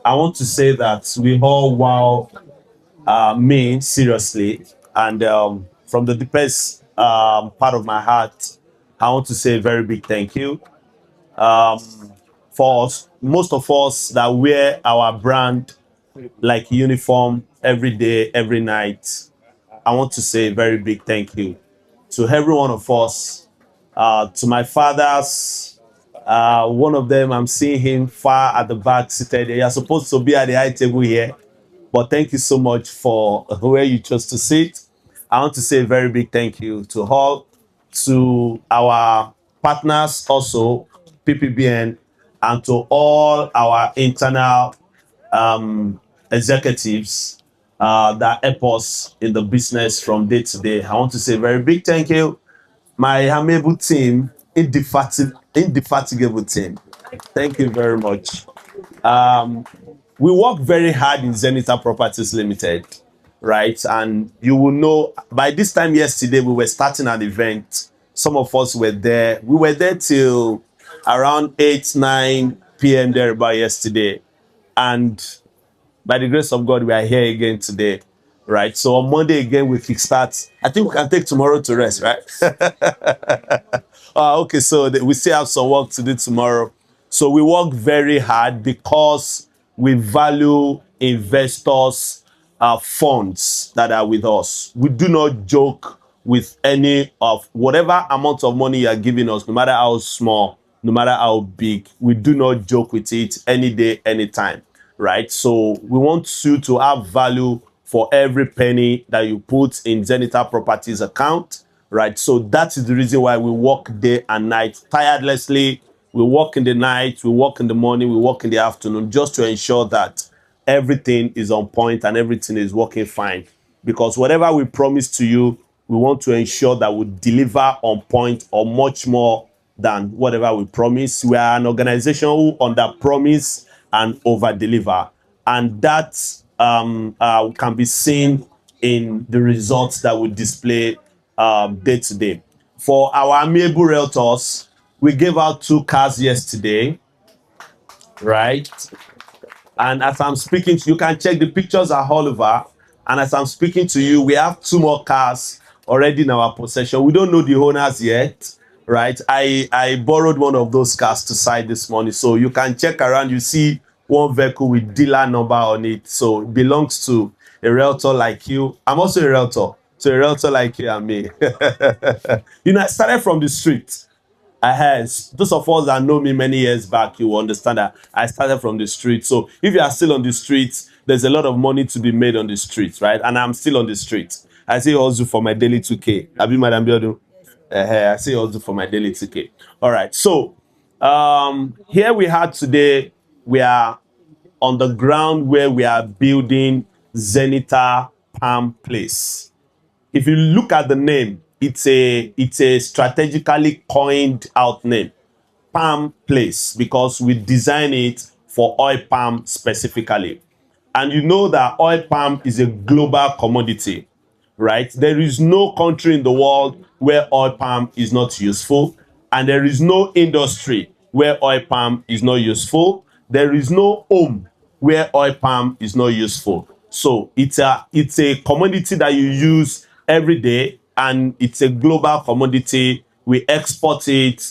I want to say that we all wow me seriously, and from the deepest part of my heart, I want to say a very big thank you. Um, for us, most of us that wear our brand like uniform every day, every night, I want to say a very big thank you to every one of us, to my fathers. One of them, I'm seeing him far at the back seated. You're supposed to be at the high table here, but thank you so much for where you chose to sit. I want to say a very big thank you to all, to our partners also, PPBN, and to all our internal executives that help us in the business from day to day. I want to say a very big thank you. My amiable team, indefatigable team. Thank you very much. We work very hard in Zenita Properties Limited, right? And you will know by this time yesterday, we were starting an event. Some of us were there. We were there till around 8, 9 p.m. there about yesterday. And by the grace of God, we are here again today, right? So on Monday again, we kickstart. I think we can take tomorrow to rest, right? Okay, so we still have some work to do tomorrow. So we work very hard because we value investors' funds that are with us. We do not joke with any of whatever amount of money you are giving us, no matter how small, no matter how big. We do not joke with it any day, anytime, right? So we want you to have value for every penny that you put in Zenytal Properties account, right? So that is the reason why we work day and night tirelessly. We work in the night, we work in the morning, we work in the afternoon, just to ensure that everything is on point and everything is working fine. Because whatever we promise to you, we want to ensure that we deliver on point or much more than whatever we promise. We are an organization who under promise and over deliver, and that can be seen in the results that we display day to day. For our amiable realtors, we gave out 2 cars yesterday, right? And as I'm speaking to you, can check the pictures are all over. And as I'm speaking to you, we have 2 more cars already in our possession. We don't know the owners yet, right? I borrowed one of those cars to site this morning. So you can check around. You see one vehicle with dealer number on it. So it belongs to a realtor like you. I'm also a realtor. So a realtor like you and me. I started from the street. Those of us that know me many years back, you will understand that I started from the street. So if you are still on the streets, there's a lot of money to be made on the streets, right? And I'm still on the streets. I say also for my daily 2K. Abi Madam Biodu. I say also for my daily 2K. All right. So here we are today. We are on the ground where we are building Zenita Palm Place. If you look at the name, it's a strategically coined out name, Palm Place, because we design it for oil palm specifically. And you know that oil palm is a global commodity, right? There is no country in the world where oil palm is not useful, and there is no industry where oil palm is not useful. There is no home where oil palm is not useful. So it's a commodity that you use every day, and it's a global commodity. We export it.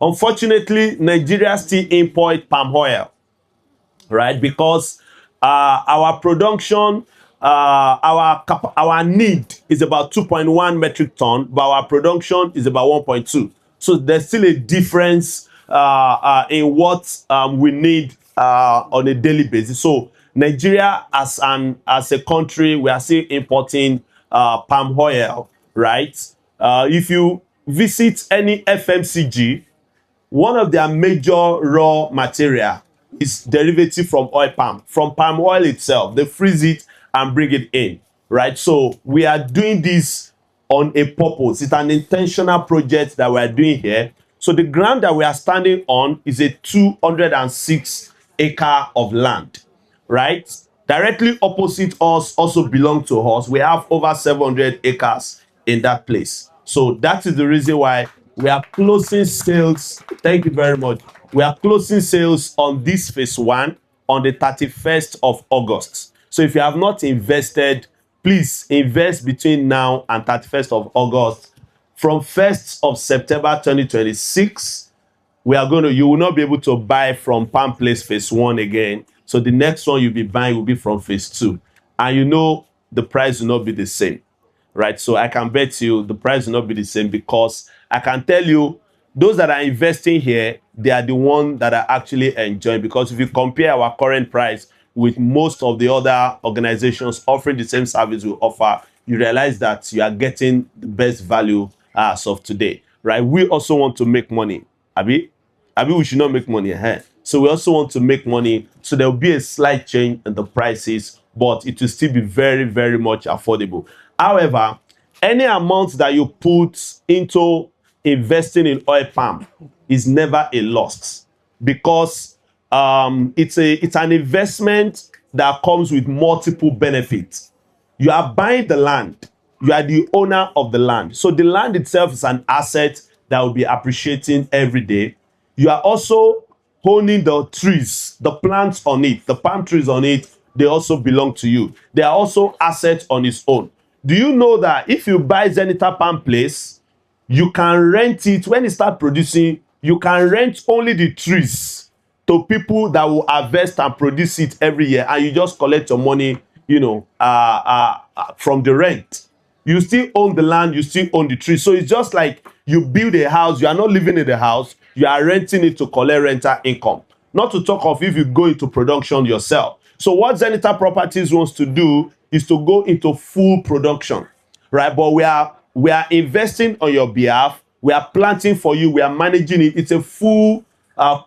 Unfortunately, Nigeria still import palm oil, right? Because our production, our need is about 2.1 metric ton, but our production is about 1.2. So there's still a difference in what we need on a daily basis. So Nigeria, as a country, we are still importing palm oil, right? If you visit any FMCG, one of their major raw material is derivative from palm oil itself. They freeze it and bring it in, right? So we are doing this on a purpose. It's an intentional project that we are doing here. So the ground that we are standing on is a 206 acre of land, right? Directly opposite us also belong to us. We have over 700 acres in that place. So that is the reason why we are closing sales. Thank you very much. We are closing sales on this phase 1 on the 31st of August. So if you have not invested, please invest between now and 31st of August. From 1st of September 2026, you will not be able to buy from Palm Place phase 1 again. So the next one you'll be buying will be from phase 2. And you know the price will not be the same, right? So I can bet you the price will not be the same, because I can tell you those that are investing here, they are the ones that are actually enjoying. Because if you compare our current price with most of the other organizations offering the same service we offer, you realize that you are getting the best value as of today, right? We also want to make money. Abi, we should not make money ahead. So we also want to make money. So there will be a slight change in the prices, but it will still be very, very much affordable. However, any amount that you put into investing in oil palm is never a loss, because it's an investment that comes with multiple benefits. You are buying the land. You are the owner of the land. So the land itself is an asset that will be appreciating every day. You are also owning the trees, the plants on it, the palm trees on it. They also belong to you. They are also assets on its own. Do you know that if you buy Zenita Palm Place, you can rent it when it starts producing? You can rent only the trees to people that will harvest and produce it every year, and you just collect your money, from the rent. You still own the land, you still own the tree. So it's just like you build a house, you are not living in the house, you are renting it to collect rental income. Not to talk of if you go into production yourself. So what Zenita Properties wants to do is to go into full production, right? But we are investing on your behalf. We are planting for you. We are managing it. It's a full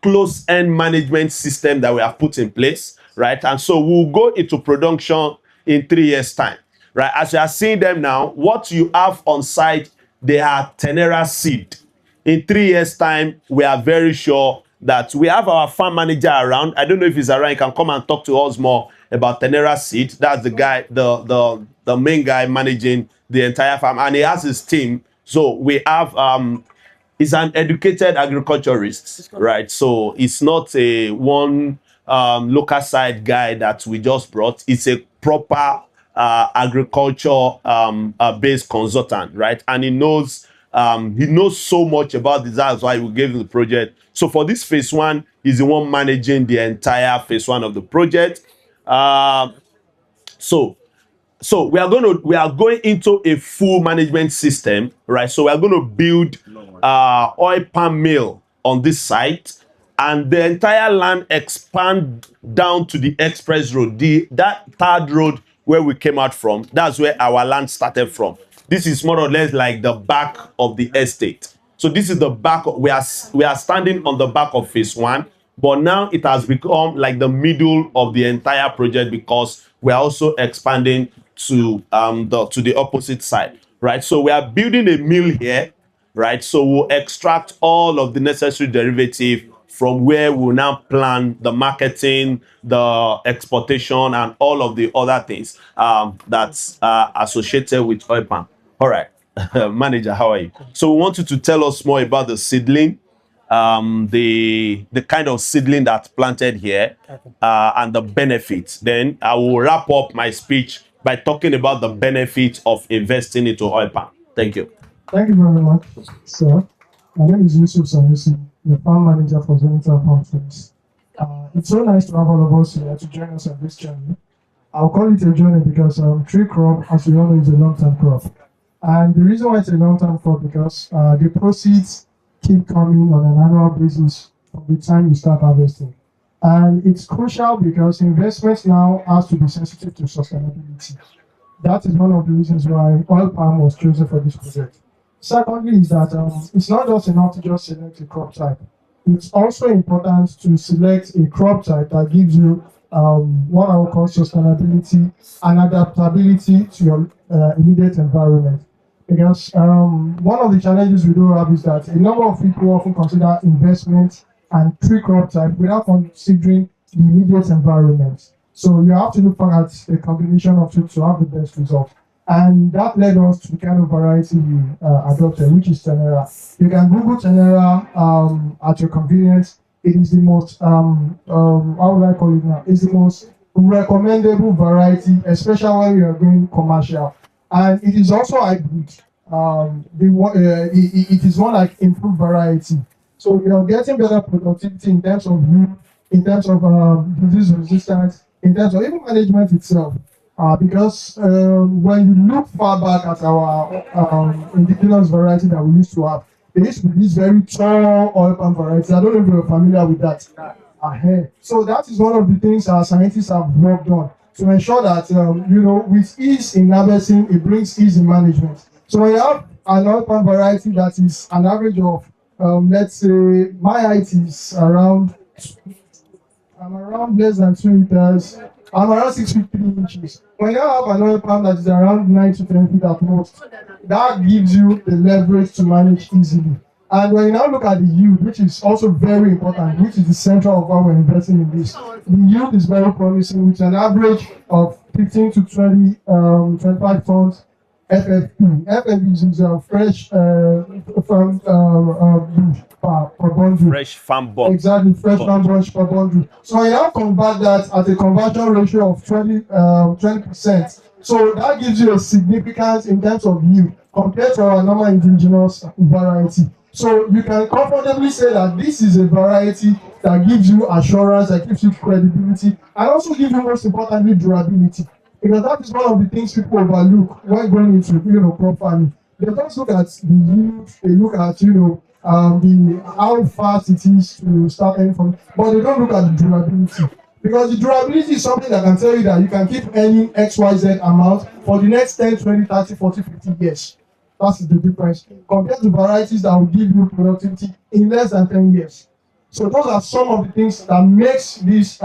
close-end management system that we have put in place, right? And so we'll go into production in 3 years' time, right? As you are seeing them now, what you have on site, they are Tenera seed. In 3 years' time, we are very sure that we have our farm manager around. I don't know if he's around. He can come and talk to us more about Tenera seed. That's the guy, the main guy managing the entire farm, and he has his team. So we have he's an educated agriculturist, right? So it's not a one local side guy that we just brought. It's a proper agriculture based consultant, right? And he knows so much about this. That's why we gave him the project. So for this phase 1, he's the one managing the entire phase 1 of the project. So we are going into a full management system, right? So we are going to build oil palm mill on this site, and the entire land expand down to the express road, that third road where we came out from. That's where our land started from. This is more or less like the back of the estate. So this is the back. We are standing on the back of phase 1, but now it has become like the middle of the entire project, because we are also expanding to the opposite side, right? So we are building a mill here, right? So we'll extract all of the necessary derivative from where we'll now plan the marketing, the exportation, and all of the other things that's associated with oil palm. All right, manager, how are you? So we want you to tell us more about the seedling, the kind of seedling that's planted here, and the benefits. Then I will wrap up my speech by talking about the benefits of investing into oil palm. Thank you. Thank you very much, sir. My name is Yusuf Sanusi, the farm manager for Zenytal Farms. It's so nice to have all of us here to join us on this journey. I'll call it a journey because tree crop, as we all know, is a long-term crop. And the reason why it's a long-term crop because the proceeds keep coming on an annual basis from the time you start harvesting. And it's crucial because investments now has to be sensitive to sustainability. That is one of the reasons why oil palm was chosen for this project. Secondly is that it's not just enough to just select a crop type. It's also important to select a crop type that gives you what I would call sustainability and adaptability to your immediate environment. Because one of the challenges we do have is that a number of people often consider investment and tree crop type without considering the immediate environment. So you have to look at a combination of two to have the best result. And that led us to the kind of variety we adopted, which is Tenera. You can Google Tenera at your convenience. it is the most how would I call it now? It's the most recommendable variety, especially when we are going commercial, and it is also hybrid. It is more like improved variety. So we are getting better productivity in terms of yield, in terms of disease resistance, in terms of even management itself. Because when you look far back at our indigenous variety that we used to have, there used to be this very tall oil palm variety. I don't know if you're familiar with that. Ahead. So that is one of the things our scientists have worked on to ensure that with ease in harvesting, it brings ease in management. So when you have an oil palm variety that is an average of, let's say, my height is around, I'm around less than 2 meters. I'm around 6 feet 3 inches. When you have an oil palm that is around 9 to 10 feet at most, that gives you the leverage to manage easily. And when you now look at the yield, which is also very important, which is the center of why we're investing in this, the yield is very promising with an average of 15 to 20, 25 tons FFP. FFP is fresh from per bundle. Fresh farm bunch. Exactly, fresh farm bunch per bundle. So you now convert that at a conversion ratio of 20%. So that gives you a significance in terms of yield compared to our normal indigenous variety. So you can comfortably say that this is a variety that gives you assurance, that gives you credibility, and also gives you, most importantly, durability. Because that is one of the things people overlook when going into crop farming. They just look at the yield, they look at the how fast it is to start earning from, but they don't look at the durability. Because the durability is something that can tell you that you can keep earning XYZ amount for the next 10, 20, 30, 40, 50 years. That's the difference compared to varieties that will give you productivity in less than 10 years. So those are some of the things that makes this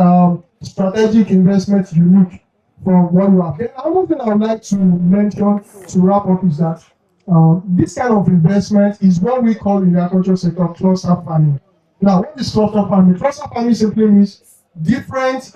strategic investment unique from what you have. Then another thing I would like to mention to wrap up is that this kind of investment is what we call in the agriculture sector cluster farming. Now, what is cluster farming? Cluster farming simply means different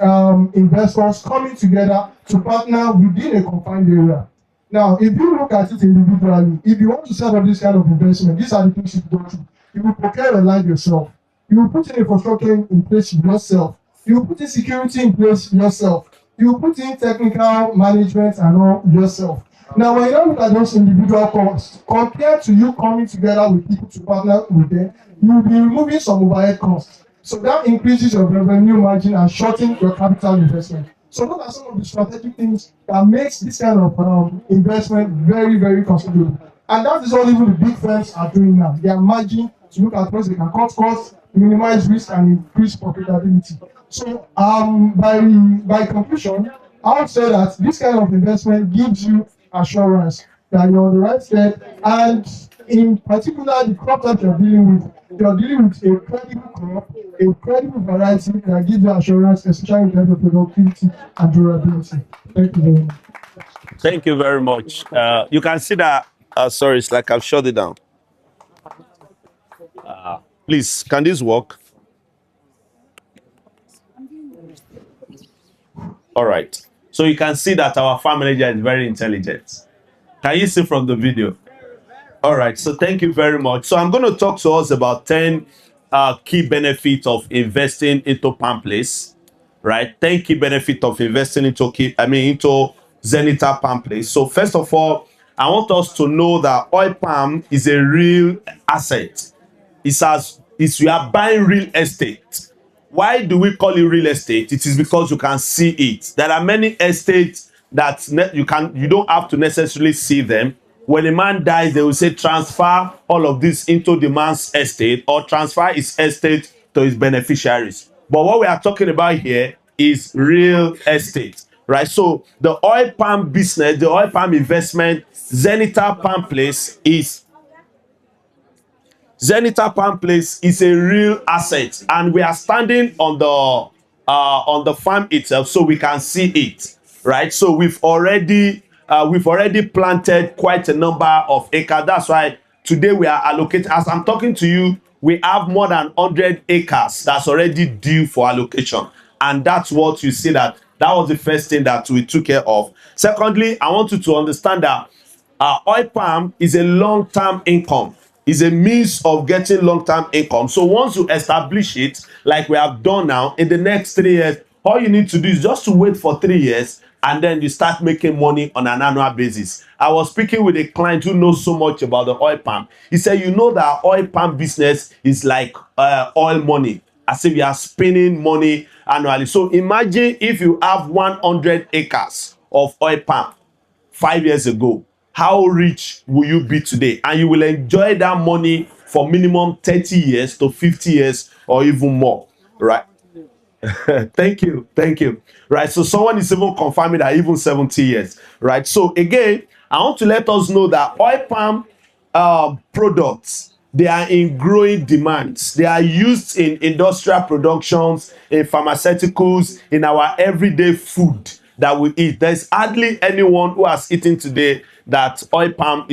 investors coming together to partner within a confined area. Now, if you look at it individually, if you want to set up this kind of investment, these are the things you go through. You will procure a land yourself. You will put in infrastructure in place yourself. You will put in security in place yourself. You will put in technical management and all yourself. Now, when you don't look at those individual costs, compared to you coming together with people to partner with them, you will be removing some overhead costs. So that increases your revenue margin and shortening your capital investment. So those are some of the strategic things that makes this kind of investment very, very considerable. And that is what even the big firms are doing now. They are merging to look at ways they can cut costs, minimize risk, and increase profitability. So by conclusion, I would say that this kind of investment gives you assurance that you're on the right step, and in particular the crop that you're dealing with a credible crop, a credible variety that gives you assurance, especially in terms of productivity and durability. Thank you very much. Thank you very much. You can see that. Sorry, it's like I've shut it down. Please, can this work? All right. So you can see that our farm manager is very intelligent. Can you see from the video? All right. So thank you very much. So I'm going to talk to us about 10 key benefits of investing into palm place. Right? 10 key benefits of investing into Zenita palm place. So first of all, I want us to know that oil palm is a real asset. We are buying real estate. Why do we call it real estate? It is because you can see it. There are many estates that you don't have to necessarily see them. When a man dies, they will say transfer all of this into the man's estate or transfer his estate to his beneficiaries. But what we are talking about here is real estate, right? So the oil palm business, the oil palm investment, Zenytal palm place is Zenita Palm Place is a real asset, and we are standing on the farm itself, so we can see it, right? So we've already planted quite a number of acres. That's why today we are allocated. As I'm talking to you, we have more than 100 acres that's already due for allocation, and that's what you see that was the first thing that we took care of. Secondly, I want you to understand that oil palm is a long-term income. is a means of getting long-term income. So once you establish it, like we have done now, in the next 3 years, all you need to do is just to wait for 3 years, and then you start making money on an annual basis. I was speaking with a client who knows so much about the oil palm. He said, you know that oil palm business is like oil money, as if you are spending money annually. So imagine if you have 100 acres of oil palm 5 years ago, how rich will you be today? And you will enjoy that money for minimum 30 years to 50 years or even more, right? Thank you. Thank you. Right. So someone is even confirming that even 70 years. Right. So again, I want to let us know that oil palm products, they are in growing demands. They are used in industrial productions, in pharmaceuticals, in our everyday food that we eat. There's hardly anyone who has eaten today that palm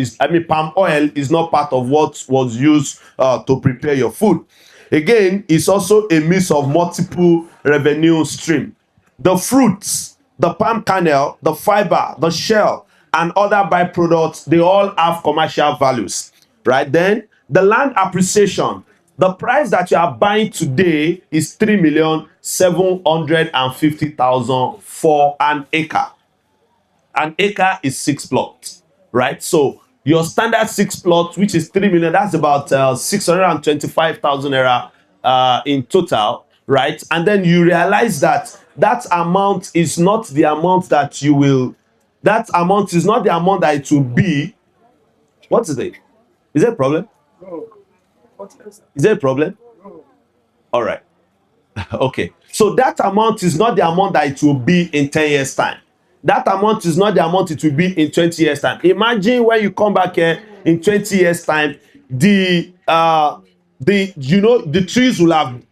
oil is not part of what was used to prepare your food. Again, it's also a means of multiple revenue stream. The fruits, the palm kernel, the fiber, the shell, and other byproducts, they all have commercial values, right? Then the land appreciation, the price that you are buying today is 3,750,000 for an acre. An acre is 6 plots, right? So your standard 6 plots, which is 3 million, that's about 625,000 naira in total, right? And then you realize that that amount is not the amount that you will, that amount is not the amount that it will be. What is it? Is there a problem? Is there a problem? All right. Okay. So that amount is not the amount that it will be in 10 years' time. That amount is not the amount it will be in 20 years' time. Imagine when you come back here in 20 years' time, the trees will have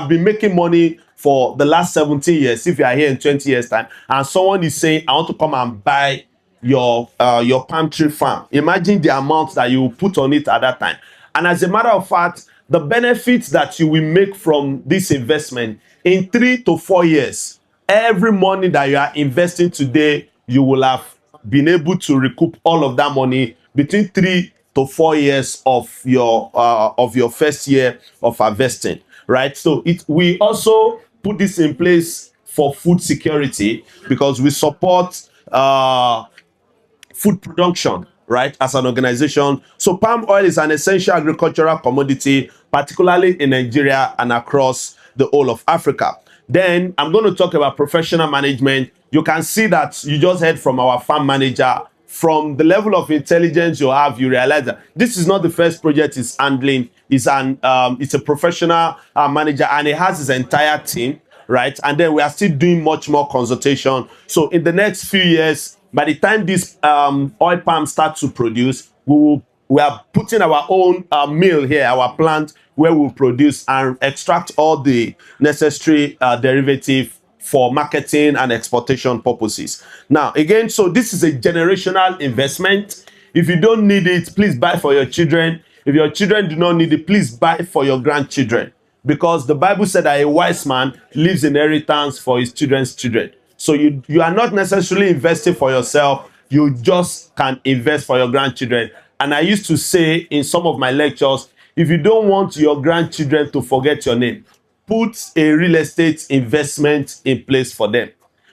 been making money for the last 17 years if you are here in 20 years' time, and someone is saying, I want to come and buy your palm tree farm. Imagine the amount that you will put on it at that time. And as a matter of fact, the benefits that you will make from this investment in 3 to 4 years, every money that you are investing today, you will have been able to recoup all of that money between 3 to 4 years of your first year of harvesting, right? So we also put this in place for food security because we support food production, right, as an organization. So palm oil is an essential agricultural commodity, particularly in Nigeria and across the whole of Africa. Then I'm going to talk about professional management. You can see that you just heard from our farm manager. From the level of intelligence you have, you realize that this is not the first project he's handling. It's a professional manager, and he has his entire team, right? And then we are still doing much more consultation. So in the next few years, by the time this oil palm starts to produce, we are putting our own mill here, our plant, where we'll produce and extract all the necessary derivative for marketing and exportation purposes. Now, again, so this is a generational investment. If you don't need it, please buy for your children. If your children do not need it, please buy for your grandchildren. Because the Bible said that a wise man leaves inheritance for his children's children. So you are not necessarily investing for yourself. You just can invest for your grandchildren. And I used to say in some of my lectures, if you don't want your grandchildren to forget your name, put a real estate investment in place for them.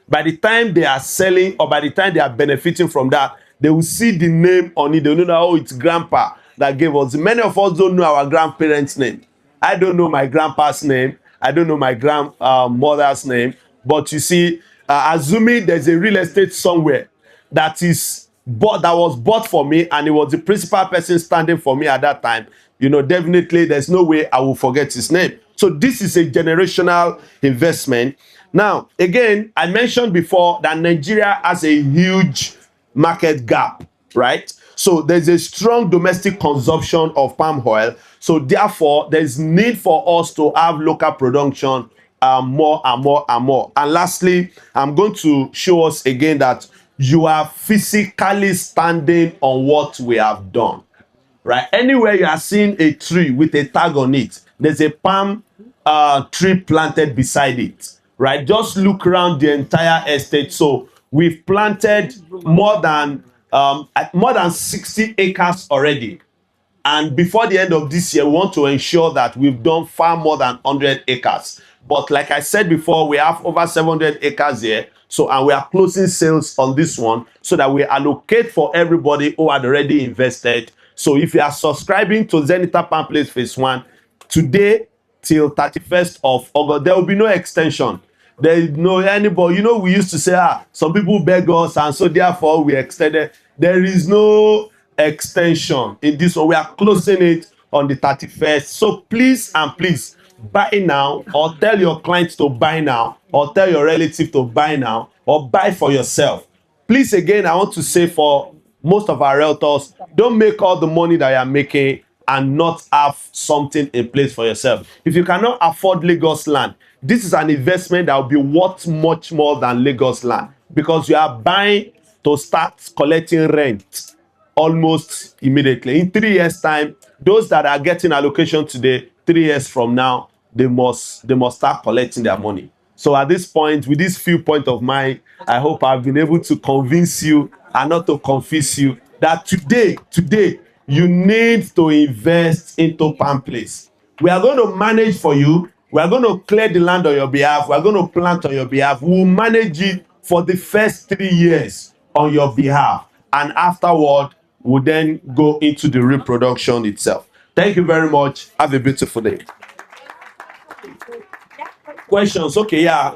By the time they are selling or by the time they are benefiting from that, they will see the name on it. They will know, oh, it's grandpa that gave us. Many of us don't know our grandparents' name. I don't know my grandpa's name. I don't know my grandmother's name. But you see, assuming there's a real estate somewhere that was bought for me, and it was the principal person standing for me at that time, definitely there's no way I will forget his name. So this is a generational investment. Now, again, I mentioned before that Nigeria has a huge market gap, right? So there's a strong domestic consumption of palm oil. So therefore, there's need for us to have local production more and more and more. And lastly, I'm going to show us again that you are physically standing on what we have done, right? Anywhere you are seeing a tree with a tag on it, there's a palm tree planted beside it, right? Just look around the entire estate. So we've planted more than 60 acres already, And before the end of this year, we want to ensure that we've done far more than 100 acres. But like I said before, we have over 700 acres here. So, and we are closing sales on this one so that we allocate for everybody who had already invested. So if you are subscribing to Zenita Pamphlet Phase 1, today till 31st of August, there will be no extension. There is no anybody, you know, we used to say, some people beg us and so therefore we extended. There is no extension in this one. We are closing it on the 31st. So please and please buy now, or tell your clients to buy now, or tell your relative to buy now, or buy for yourself. Please, again, I want to say for most of our realtors, don't make all the money that you are making and not have something in place for yourself. If you cannot afford Lagos land, this is an investment that will be worth much more than Lagos land, because you are buying to start collecting rent almost immediately. In 3 years' time, those that are getting allocation today, 3 years from now, they must start collecting their money. So at this point, with this few points of mine, I hope I've been able to convince you and not to confuse you that today, you need to invest into Palm Place. We are going to manage for you. We are going to clear the land on your behalf. We are going to plant on your behalf. We will manage it for the first 3 years on your behalf. And afterward, we'll then go into the reproduction itself. Thank you very much. Have a beautiful day. Questions? Okay, yeah.